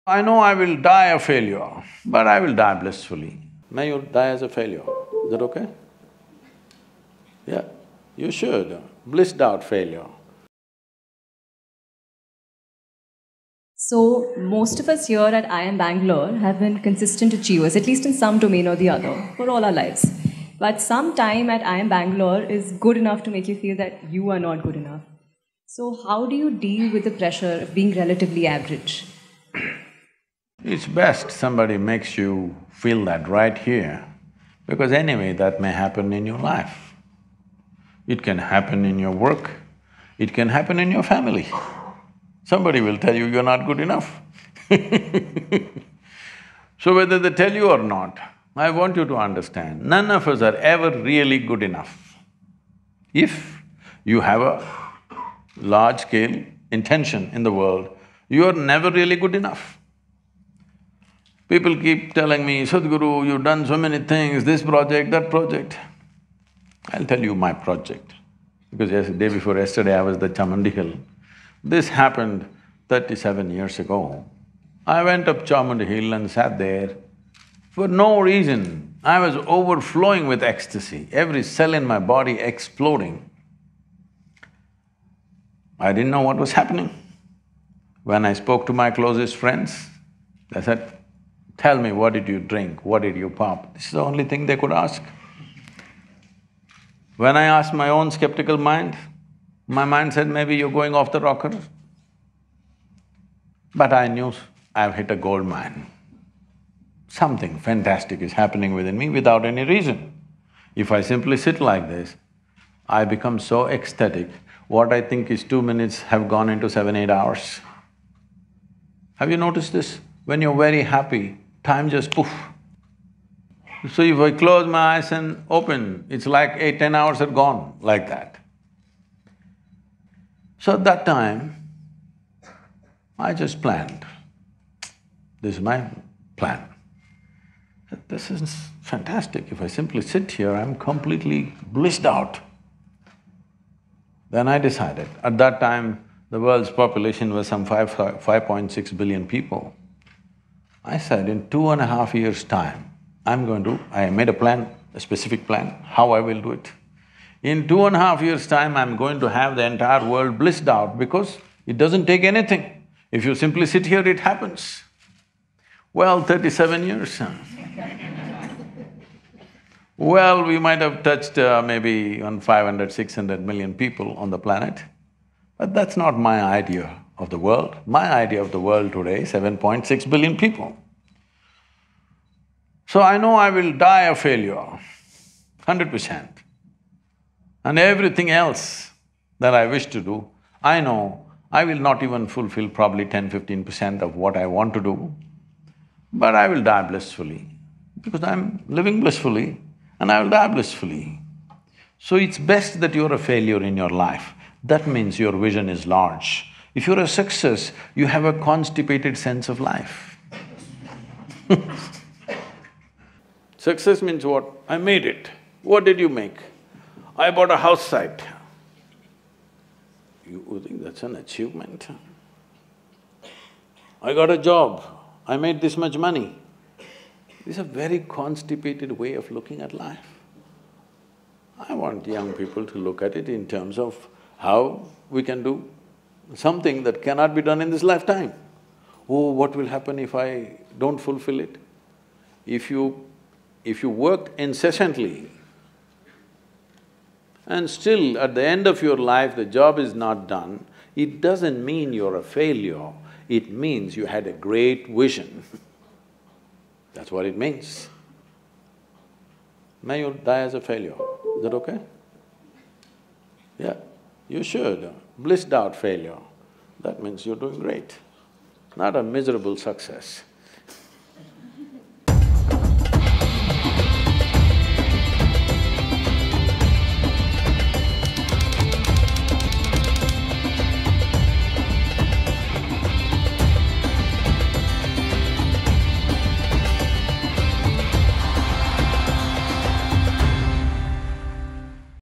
I know I will die a failure, but I will die blissfully. May you die as a failure. Is that okay? Yeah, you should. Blissed out failure. So, most of us here at IIM Bangalore have been consistent achievers, at least in some domain or the other, for all our lives. But some time at IIM Bangalore is good enough to make you feel that you are not good enough. So, how do you deal with the pressure of being relatively average? It's best somebody makes you feel that right here, because anyway that may happen in your life. It can happen in your work, it can happen in your family. Somebody will tell you you're not good enough. So whether they tell you or not, I want you to understand, none of us are ever really good enough. If you have a large-scale intention in the world, you are never really good enough. People keep telling me, Sadhguru, you've done so many things, this project, that project. I'll tell you my project, because day before yesterday I was at the Chamandi Hill. This happened 37 years ago. I went up Chamandi Hill and sat there. For no reason, I was overflowing with ecstasy, every cell in my body exploding. I didn't know what was happening. When I spoke to my closest friends, they said, tell me, what did you drink, what did you pop? This is the only thing they could ask. When I asked my own skeptical mind, my mind said, maybe you're going off the rocker. But I knew I've hit a gold mine. Something fantastic is happening within me without any reason. If I simply sit like this, I become so ecstatic, what I think is 2 minutes have gone into 7, 8 hours. Have you noticed this? When you're very happy, time just poof. So if I close my eyes and open, it's like 8, 10 hours are gone, like that. So at that time, I just planned, this is my plan. This is fantastic, if I simply sit here, I'm completely blissed out. Then I decided, at that time, the world's population was some 5.6 billion people. I said, in 2.5 years' time, I made a plan, a specific plan, how I will do it. In 2.5 years' time, I'm going to have the entire world blissed out because it doesn't take anything. If you simply sit here, it happens. Well, 37 years, Well, we might have touched maybe on 500, 600 million people on the planet, but that's not my idea of the world. My idea of the world today is 7.6 billion people. So I know I will die a failure, 100%. And everything else that I wish to do, I know I will not even fulfill probably 10–15% of what I want to do, but I will die blissfully, because I'm living blissfully and I will die blissfully. So it's best that you're a failure in your life. That means your vision is large. If you're a success, you have a constipated sense of life. Success means what? I made it. What did you make? I bought a house site. You think that's an achievement? I got a job, I made this much money. This is a very constipated way of looking at life. I want young people to look at it in terms of how we can do something that cannot be done in this lifetime. Oh, what will happen if I don't fulfill it? If you worked incessantly and still at the end of your life the job is not done, it doesn't mean you're a failure, it means you had a great vision. That's what it means. May you die as a failure. Is that okay? Yeah, you should. Blissed out failure, that means you're doing great, not a miserable success.